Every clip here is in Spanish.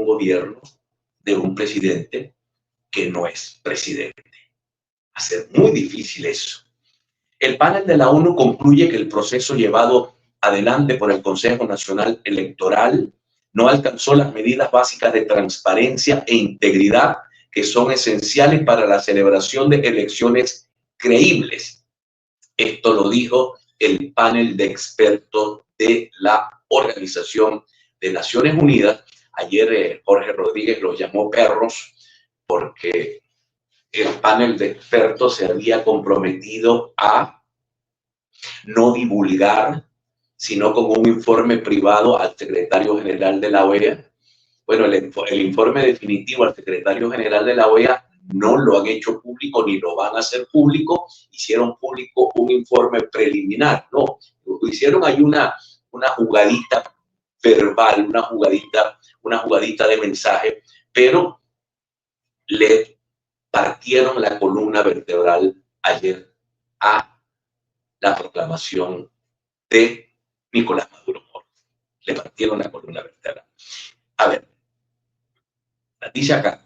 un gobierno de un presidente que no es presidente. Va a ser muy difícil eso. El panel de la ONU concluye que el proceso llevado adelante por el Consejo Nacional Electoral no alcanzó las medidas básicas de transparencia e integridad que son esenciales para la celebración de elecciones creíbles. Esto lo dijo el panel de expertos de la Organización de Naciones Unidas. Ayer Jorge Rodríguez los llamó perros porque el panel de expertos se había comprometido a no divulgar, sino con un informe privado al secretario general de la OEA. Bueno, el informe definitivo al secretario general de la OEA no lo han hecho público ni lo van a hacer público. Hicieron público un informe preliminar, ¿no? Hicieron ahí una jugadita verbal, una jugadita de mensaje, pero le partieron la columna vertebral ayer a la proclamación de Nicolás Maduro. Le partieron la columna vertebral. A ver, dice acá,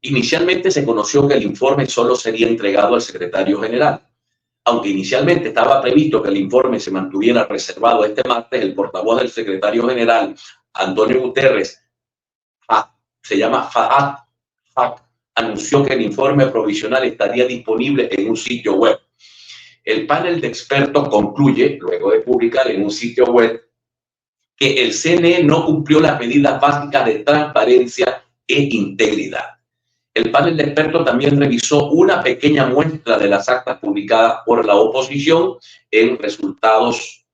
inicialmente se conoció que el informe solo sería entregado al secretario general. Aunque inicialmente estaba previsto que el informe se mantuviera reservado este martes, el portavoz del secretario general, Antonio Guterres, se llama Fahad Haq, anunció que el informe provisional estaría disponible en un sitio web. El panel de expertos concluye, luego de publicar en un sitio web, que el CNE no cumplió las medidas básicas de transparencia e integridad. El panel de expertos también revisó una pequeña muestra de las actas publicadas por la oposición en resultados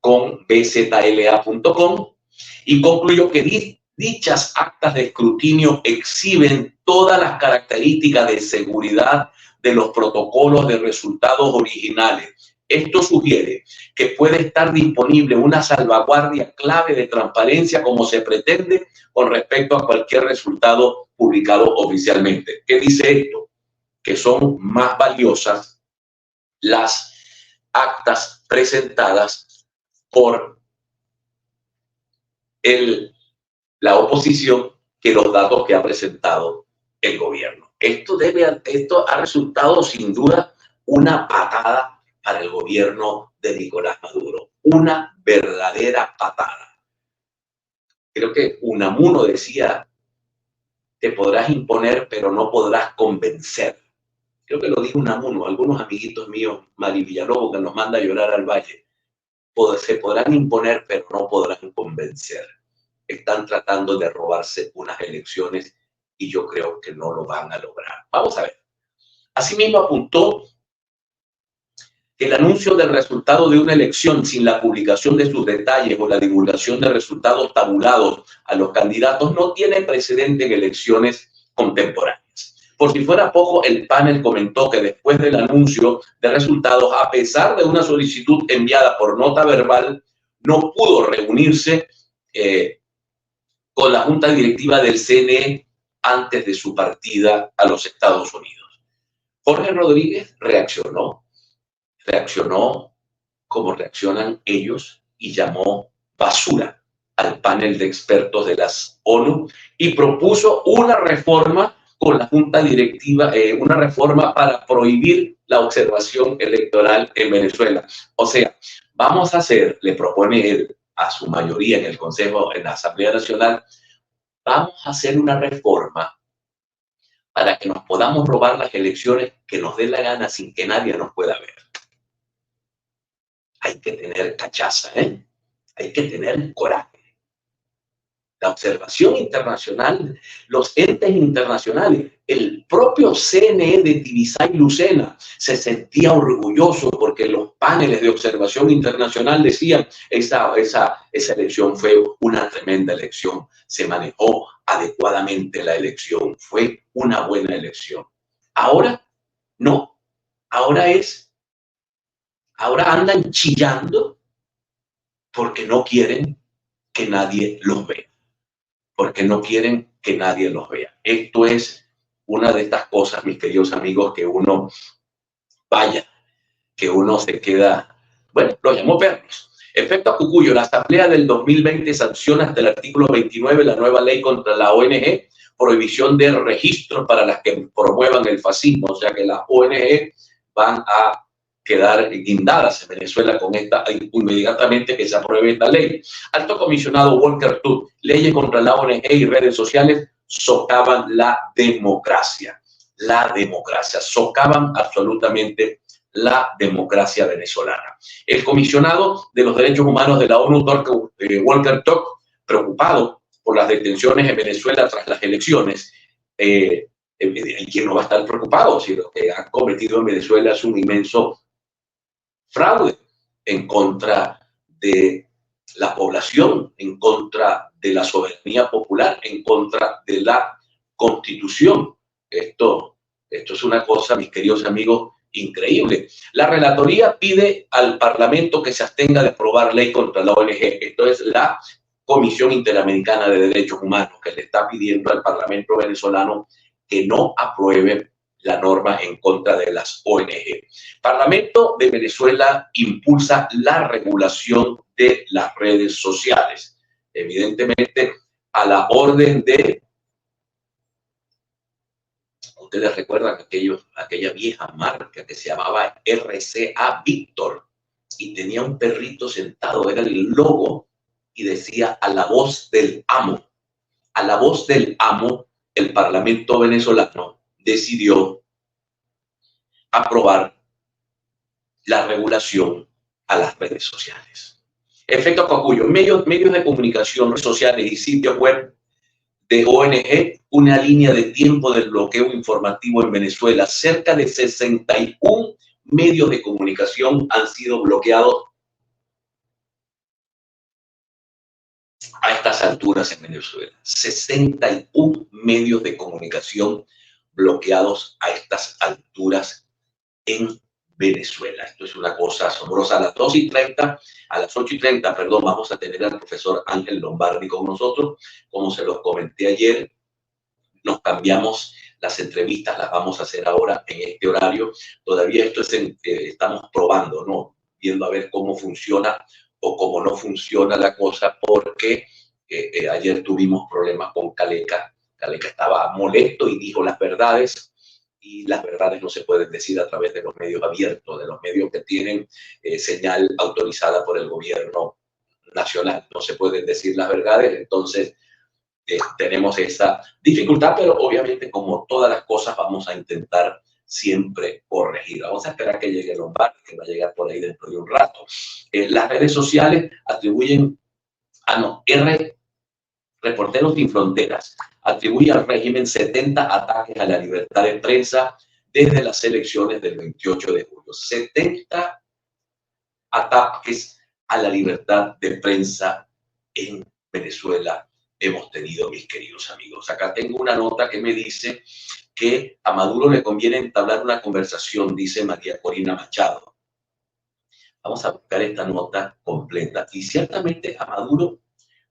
con bzla.com y concluyó que dichas actas de escrutinio exhiben todas las características de seguridad de los protocolos de resultados originales. Esto sugiere que puede estar disponible una salvaguardia clave de transparencia como se pretende con respecto a cualquier resultado publicado oficialmente. ¿Qué dice esto? Que son más valiosas las actas presentadas por la oposición que los datos que ha presentado el gobierno. Esto ha resultado sin duda una patada para el gobierno de Nicolás Maduro, una verdadera patada. Creo que Unamuno decía, te podrás imponer, pero no podrás convencer. Creo que lo dijo Unamuno, algunos amiguitos míos, Mari Villalobos, que nos manda a llorar al valle. Se podrán imponer, pero no podrán convencer. Están tratando de robarse unas elecciones y yo creo que no lo van a lograr. Vamos a ver. Asimismo apuntó que el anuncio del resultado de una elección sin la publicación de sus detalles o la divulgación de resultados tabulados a los candidatos no tiene precedente en elecciones contemporáneas. Por si fuera poco, el panel comentó que después del anuncio de resultados, a pesar de una solicitud enviada por nota verbal, no pudo reunirse con la junta directiva del CNE antes de su partida a los Estados Unidos. Jorge Rodríguez reaccionó como reaccionan ellos y llamó basura al panel de expertos de las ONU y propuso una reforma con la junta directiva, una reforma para prohibir la observación electoral en Venezuela. O sea, vamos a hacer, le propone él a su mayoría en el Consejo, en la Asamblea Nacional, vamos a hacer una reforma para que nos podamos robar las elecciones que nos dé la gana sin que nadie nos pueda ver. Hay que tener cachaza, ¿eh? Hay que tener coraje. La observación internacional, los entes internacionales, el propio CNE de Tibisay Lucena se sentía orgulloso porque los paneles de observación internacional decían esa elección fue una tremenda elección, se manejó adecuadamente la elección, fue una buena elección. Ahora no, ahora andan chillando porque no quieren que nadie los vea. Porque no quieren que nadie los vea. Esto es una de estas cosas, mis queridos amigos, que uno se queda, bueno, los llamó perros. Efecto a Cucuyo, la Asamblea del 2020 sanciona hasta el artículo 29 la nueva ley contra la ONG, prohibición de registros para las que promuevan el fascismo, o sea que las ONG van a quedar guindadas en Venezuela con esta, inmediatamente que se apruebe esta ley. Alto comisionado Volker Turk, leyes contra la ONG y redes sociales socavan la democracia, socavan absolutamente la democracia venezolana. El comisionado de los derechos humanos de la ONU, Volker Turk, preocupado por las detenciones en Venezuela tras las elecciones, ¿quién no va a estar preocupado si lo que han cometido en Venezuela es un inmenso fraude en contra de la población, en contra de la soberanía popular, en contra de la Constitución? Esto es una cosa, mis queridos amigos, increíble. La relatoría pide al Parlamento que se abstenga de aprobar ley contra la ONG. Esto es la Comisión Interamericana de Derechos Humanos, que le está pidiendo al Parlamento venezolano que no apruebe la norma en contra de las ONG. Parlamento de Venezuela impulsa la regulación de las redes sociales. Evidentemente, a la orden de... Ustedes recuerdan aquella vieja marca que se llamaba RCA Víctor y tenía un perrito sentado, era el logo, y decía a la voz del amo. A la voz del amo, el Parlamento venezolano decidió aprobar la regulación a las redes sociales. Efecto Cocuyo, medios de comunicación sociales y sitios web de ONG, una línea de tiempo del bloqueo informativo en Venezuela. Cerca de 61 medios de comunicación han sido bloqueados a estas alturas en Venezuela. 61 medios de comunicación bloqueados a estas alturas en Venezuela. Esto es una cosa asombrosa. A las 8:30, perdón, vamos a tener al profesor Ángel Lombardi con nosotros. Como se los comenté ayer, nos cambiamos las entrevistas, las vamos a hacer ahora en este horario. Todavía esto estamos probando, ¿no? Viendo a ver cómo funciona o cómo no funciona la cosa, porque ayer tuvimos problemas con Caleca. Caleca estaba molesto y dijo las verdades, y las verdades no se pueden decir a través de los medios abiertos, de los medios que tienen señal autorizada por el gobierno nacional. No se pueden decir las verdades, entonces tenemos esa dificultad, pero obviamente, como todas las cosas, vamos a intentar siempre corregir. Vamos a esperar que llegue Lombardi, que va a llegar por ahí dentro de un rato. Las redes sociales atribuyen, Reporteros Sin Fronteras atribuye al régimen 70 ataques a la libertad de prensa desde las elecciones del 28 de julio. 70 ataques a la libertad de prensa en Venezuela hemos tenido, mis queridos amigos. Acá tengo una nota que me dice que a Maduro le conviene entablar una conversación, dice María Corina Machado. Vamos a buscar esta nota completa. Y ciertamente a Maduro,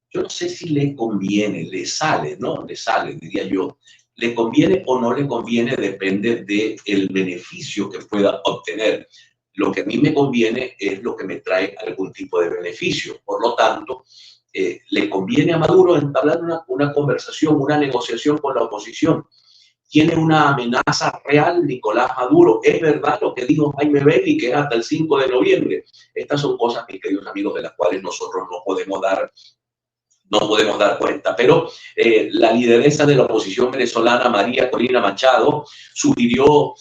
yo no sé si le conviene, le sale, ¿no? Le sale, diría yo. Le conviene o no le conviene, depende del beneficio que pueda obtener. Lo que a mí me conviene es lo que me trae algún tipo de beneficio. Por lo tanto, le conviene a Maduro entablar una conversación, una negociación con la oposición. Tiene una amenaza real Nicolás Maduro. Es verdad lo que dijo Jaime Bailey, que es hasta el 5 de noviembre. Estas son cosas, mis queridos amigos, de las cuales nosotros no podemos dar cuenta. Pero la lideresa de la oposición venezolana, María Corina Machado, sugirió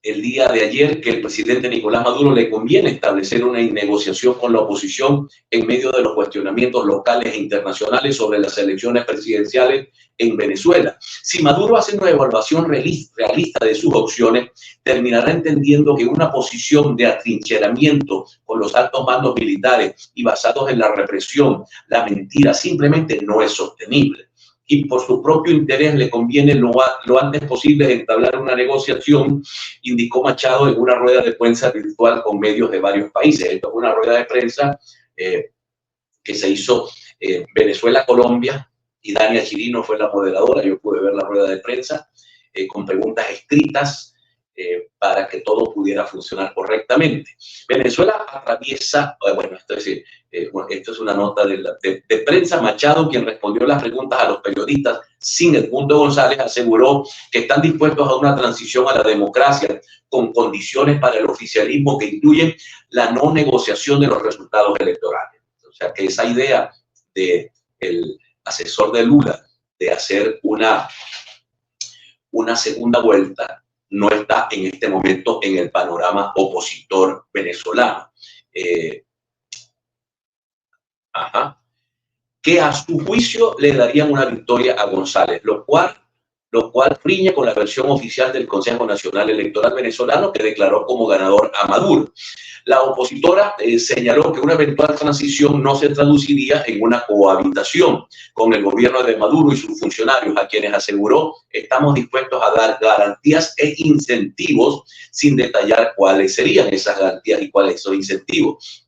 el día de ayer que el presidente Nicolás Maduro le conviene establecer una negociación con la oposición en medio de los cuestionamientos locales e internacionales sobre las elecciones presidenciales en Venezuela. Si Maduro hace una evaluación realista de sus opciones, terminará entendiendo que una posición de atrincheramiento con los altos mandos militares y basados en la represión, la mentira, simplemente no es sostenible. Y por su propio interés le conviene lo antes posible entablar una negociación, indicó Machado en una rueda de prensa virtual con medios de varios países. Esto es una rueda de prensa que se hizo en Venezuela, Colombia, y Dania Chirino fue la moderadora. Yo pude ver la rueda de prensa con preguntas escritas para que todo pudiera funcionar correctamente. Venezuela atraviesa, bueno, esto es una nota de prensa. Machado, quien respondió las preguntas a los periodistas sin Edmundo González, aseguró que están dispuestos a una transición a la democracia con condiciones para el oficialismo que incluyen la no negociación de los resultados electorales. O sea, que esa idea del asesor de Lula de hacer una segunda vuelta no está en este momento en el panorama opositor venezolano. Que a su juicio le darían una victoria a González, lo cual riñe con la versión oficial del Consejo Nacional Electoral venezolano, que declaró como ganador a Maduro. La opositora señaló que una eventual transición no se traduciría en una cohabitación con el gobierno de Maduro y sus funcionarios, a quienes aseguró estamos dispuestos a dar garantías e incentivos, sin detallar cuáles serían esas garantías y cuáles son incentivos.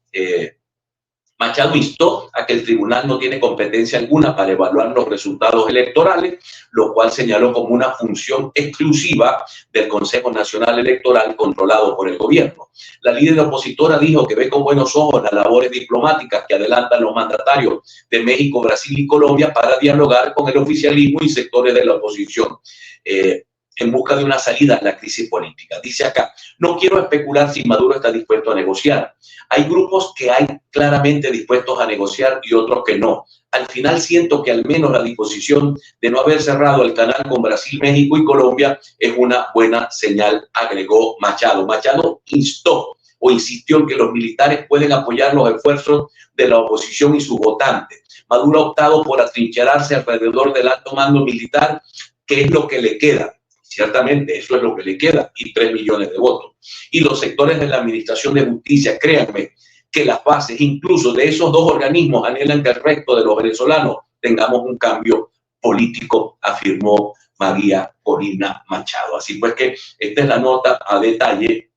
Machado instó a que el tribunal no tiene competencia alguna para evaluar los resultados electorales, lo cual señaló como una función exclusiva del Consejo Nacional Electoral controlado por el gobierno. La líder opositora dijo que ve con buenos ojos las labores diplomáticas que adelantan los mandatarios de México, Brasil y Colombia para dialogar con el oficialismo y sectores de la oposición en busca de una salida a la crisis política. Dice acá, no quiero especular si Maduro está dispuesto a negociar. Hay grupos que hay claramente dispuestos a negociar y otros que no. Al final siento que al menos la disposición de no haber cerrado el canal con Brasil, México y Colombia es una buena señal, agregó Machado. Machado insistió en que los militares pueden apoyar los esfuerzos de la oposición y sus votantes. Maduro ha optado por atrincherarse alrededor del alto mando militar, que es lo que le queda. Ciertamente, eso es lo que le queda, y 3 millones de votos. Y los sectores de la Administración de Justicia, créanme, que las bases incluso de esos dos organismos anhelan que el resto de los venezolanos tengamos un cambio político, afirmó María Corina Machado. Así pues que esta es la nota a detalle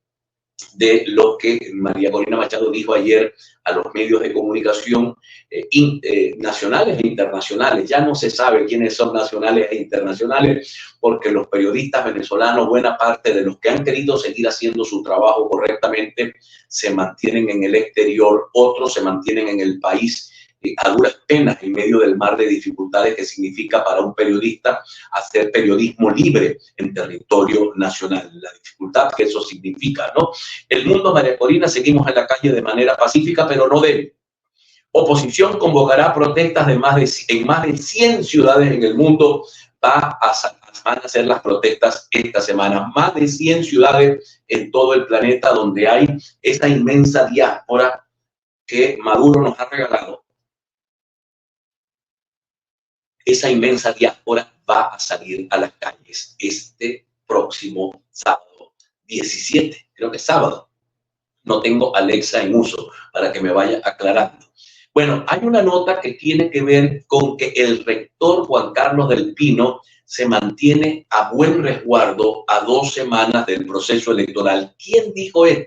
de lo que María Corina Machado dijo ayer a los medios de comunicación nacionales e internacionales. Ya no se sabe quiénes son nacionales e internacionales, porque los periodistas venezolanos, buena parte de los que han querido seguir haciendo su trabajo correctamente, se mantienen en el exterior, otros se mantienen en el país a duras penas en medio del mar de dificultades que significa para un periodista hacer periodismo libre en territorio nacional. La dificultad que eso significa, ¿no? El mundo, María Corina, seguimos en la calle de manera pacífica, pero no débil. Oposición convocará protestas en más de 100 ciudades en el mundo. Van a ser las protestas esta semana. Más de 100 ciudades en todo el planeta donde hay esta inmensa diáspora que Maduro nos ha regalado. Esa inmensa diáspora va a salir a las calles este próximo sábado 17, creo que es sábado. No tengo Alexa en uso para que me vaya aclarando. Bueno, hay una nota que tiene que ver con que el rector Juan Carlos del Pino se mantiene a buen resguardo a 2 semanas del proceso electoral. ¿Quién dijo esto?